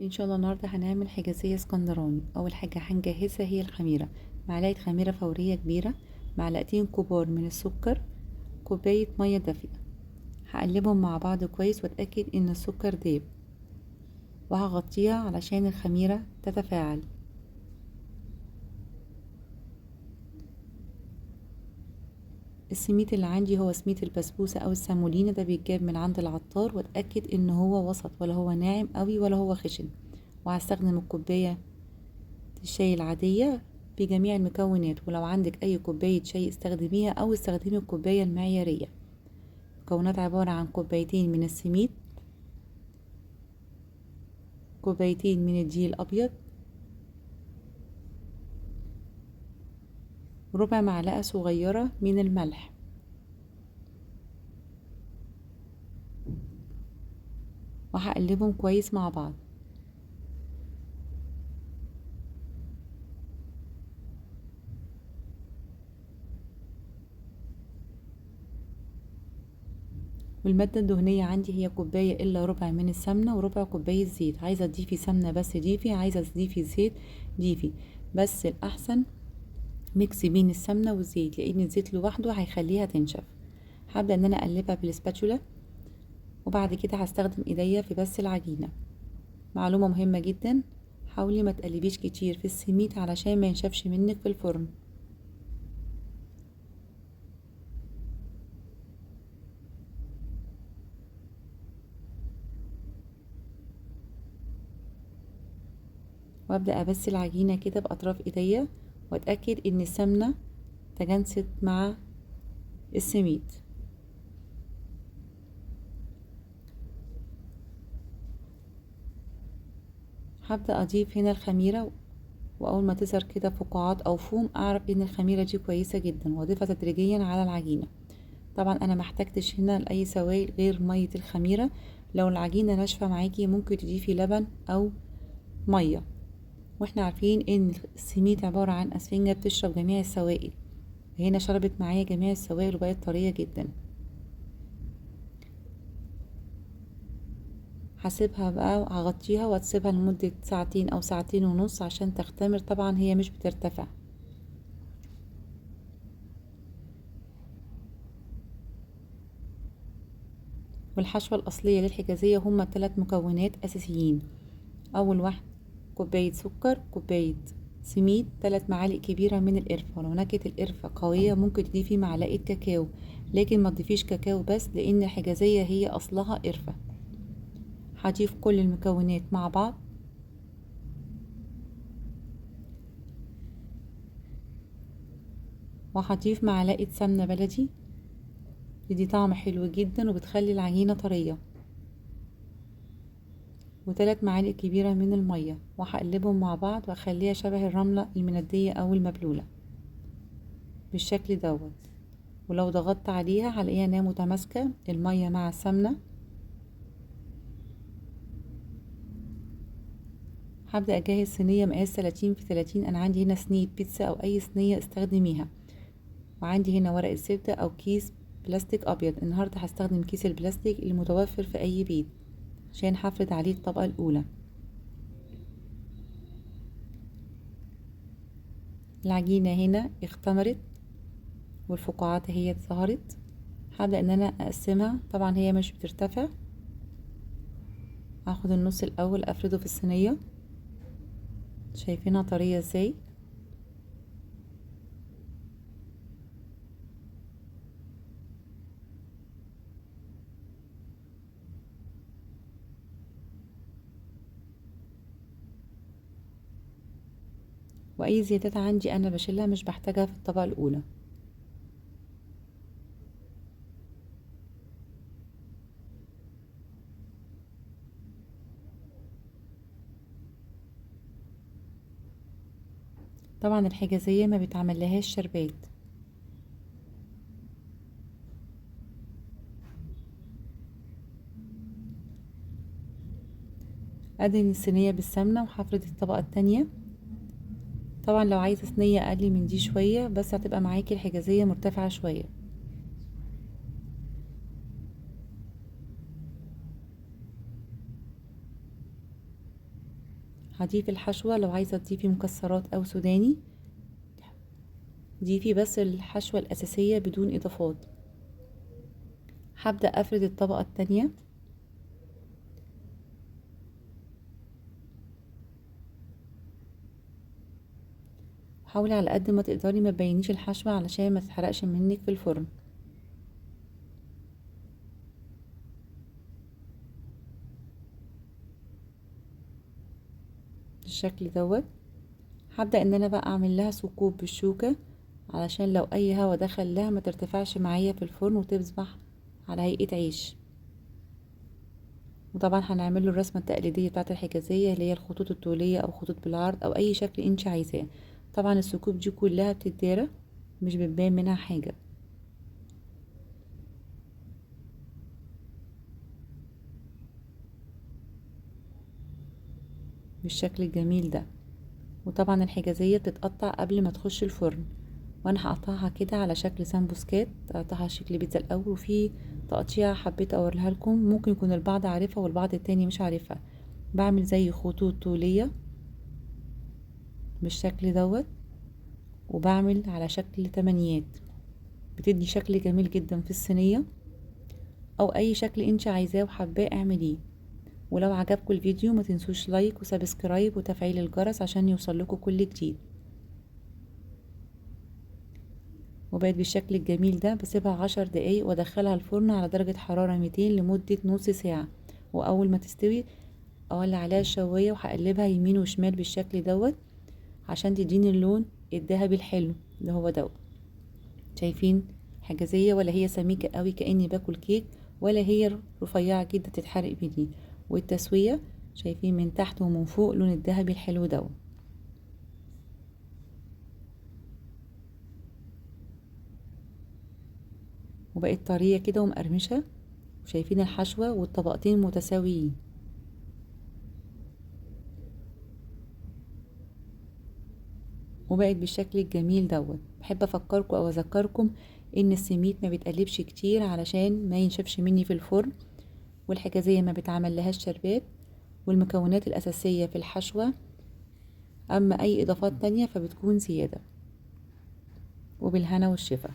ان شاء الله النهارده هنعمل حجازية اسكندراني. اول حاجة هنجهزها هي الخميرة. معلقة خميرة فورية كبيرة، معلقتين كبار من السكر، كوباية مية دافية. هقلبهم مع بعض كويس واتأكد ان السكر داب، وهغطيها علشان الخميرة تتفاعل. السميد اللي عندي هو سميد البسبوسة او السامولينا، ده بيتجاب من عند العطار، واتأكد ان هو وسط، ولا هو ناعم قوي ولا هو خشن. وهستخدم الكوباية الشاي العادية بجميع المكونات، ولو عندك اي كوباية شاي استخدميها او استخدمي الكوباية المعيارية. مكونات عبارة عن كوبايتين من السميد، كوبايتين من الدقيق الابيض، ربع معلقة صغيرة من الملح، وهقلبهم كويس مع بعض. والمادة الدهنية عندي هي كوباية الا ربع من السمنة وربع كوباية زيت. عايزة تضيفي سمنة بس ضيفي، عايزة تضيفي زيت ضيفي، بس الأحسن ميكس بين السمنة والزيت، لأن الزيت لوحده هيخليها تنشف. هبدأ ان انا اقلبها بالسباتشولا، وبعد كده هستخدم ايديا في بس العجينة. معلومة مهمة جدا، حاولي ما تقلبيش كتير في السميد علشان ما ينشفش منك في الفرن. وابدأ ابس العجينة كده باطراف ايديا، واتأكد ان السمنة تجانست مع السميد. هبدأ اضيف هنا الخميرة، واول ما تظهر كده فقاعات او فوم اعرف ان الخميرة دي كويسة جدا، واضيفها تدريجيا على العجينة. طبعا انا محتاجتش هنا لاي سوائل غير مية الخميرة. لو العجينة ناشفة معاكي ممكن تضيفي لبن او مية. واحنا عارفين ان السميد عبارة عن اسفنجة بتشرب جميع السوائل، هنا شربت معايا جميع السوائل وبقت طرية جدا. هسيبها بقى، هغطيها وهتسيبها لمدة ساعتين او ساعتين ونص عشان تختمر. طبعا هي مش بترتفع. والحشوة الأصلية للحجازية هما 3 مكونات أساسيين. أول واحد كوباية سكر، كوباية سميد، 3 معالق كبيرة من القرفة. ولو نكهة القرفة قوية ممكن تضيفي معلقة كاكاو، لكن ما تضيفيش كاكاو بس، لأن الحجازية هي أصلها قرفة. هضيف كل المكونات مع بعض، وهضيف معلقة سمنة بلدي، تدي طعم حلو جدا وبتخلي العجينة طرية، و3 معالق كبيرة من المية، وهقلبهم مع بعض واخليها شبه الرملة المندية او المبلولة بالشكل دوت. ولو ضغطت عليها هلاقيها انها متماسكة المية مع السمنة. هبدأ اجهز صينية مقاس 30 في 30. انا عندي هنا صينية بيتزا او اي صينية استخدميها، وعندي هنا ورق الزبدة او كيس بلاستيك ابيض. النهاردة هستخدم كيس البلاستيك المتوفر في اي بيت عشان هفرد عليه الطبقة الاولى. العجينة هنا اختمرت والفقاعات هي ظهرت. هبدأ ان انا اقسمها، طبعا هي مش بترتفع. هاخد النص الاول افرده في الصينية، شايفينها طرية ازاي. واي زيادات عندي انا بشيلها، مش بحتاجها في الطبقة الاولى. طبعا الحجازية ما بيتعملهاش شربات. ادهن الصينية بالسمنة وهفرد الطبقة التانية. طبعا لو عايزة صينية اقل من دي شوية بس هتبقى معاكي الحجازية مرتفعة شوية. هضيف الحشوة. لو عايزة تضيفي مكسرات او سوداني ضيفي، بس الحشوة الاساسية بدون اضافات. هبدأ افرد الطبقة التانية. حاولي على قد ما تقدري ما تبينيش الحشوة علشان ما تتحرقش منك في الفرن. بالشكل دوت. هبدأ ان انا بقى اعمل لها ثقوب بالشوكة علشان لو اي هوا دخل لها ما ترتفعش معايا في الفرن وتصبح على هيئة عيش. وطبعا هنعمل له الرسمة التقليدية بتاعة الحجازية اللي هي الخطوط الطولية او خطوط بالعرض او اي شكل انت عايزاه. طبعا الثقوب دي كلها بتتدارى، مش بتبان منها حاجة. بالشكل الجميل ده. وطبعا الحجازية بتتقطع قبل ما تخش الفرن، وانا هقطعها كده على شكل سمبوسكات. هقطعها على شكل بيتزا الاول، وفي تقطيع حبيت اوريها لكم، ممكن يكون البعض عارفها والبعض التاني مش عارفها. بعمل زي خطوط طولية بالشكل دوت، وبعمل على شكل تمانيات، بتدي شكل جميل جدا في الصينية او اي شكل انت عايزاه وحباه اعمليه. ولو عجبكم الفيديو ما تنسوش لايك وسبسكرايب وتفعيل الجرس عشان يوصل لكم كل جديد. وبقت بالشكل الجميل ده. بسيبها 10 دقايق وادخلها الفرن على درجة حرارة 200 لمدة نص ساعة. واول ما تستوي اولع عليها الشواية وهقلبها يمين وشمال بالشكل دوت عشان تديني اللون الذهبي الحلو اللي هو دوت. شايفين حجازية ولا هي سميكة قوي كأني باكل كيك، ولا هي رفيعة جدا تتحرق بيدي. والتسوية شايفين من تحت ومن فوق لون الذهبي الحلو دوت. وبقت طرية كده ومقرمشة، وشايفين الحشوة والطبقتين متساويين. وبقت بالشكل الجميل دوت. بحب افكركم او اذكركم ان السميد ما بيتقلبش كتير علشان ما ينشفش مني في الفرن، والحجازية ما بتعمل لهاش شربات، والمكونات الاساسية في الحشوة، اما اي اضافات تانية فبتكون زيادة. وبالهنا والشفا.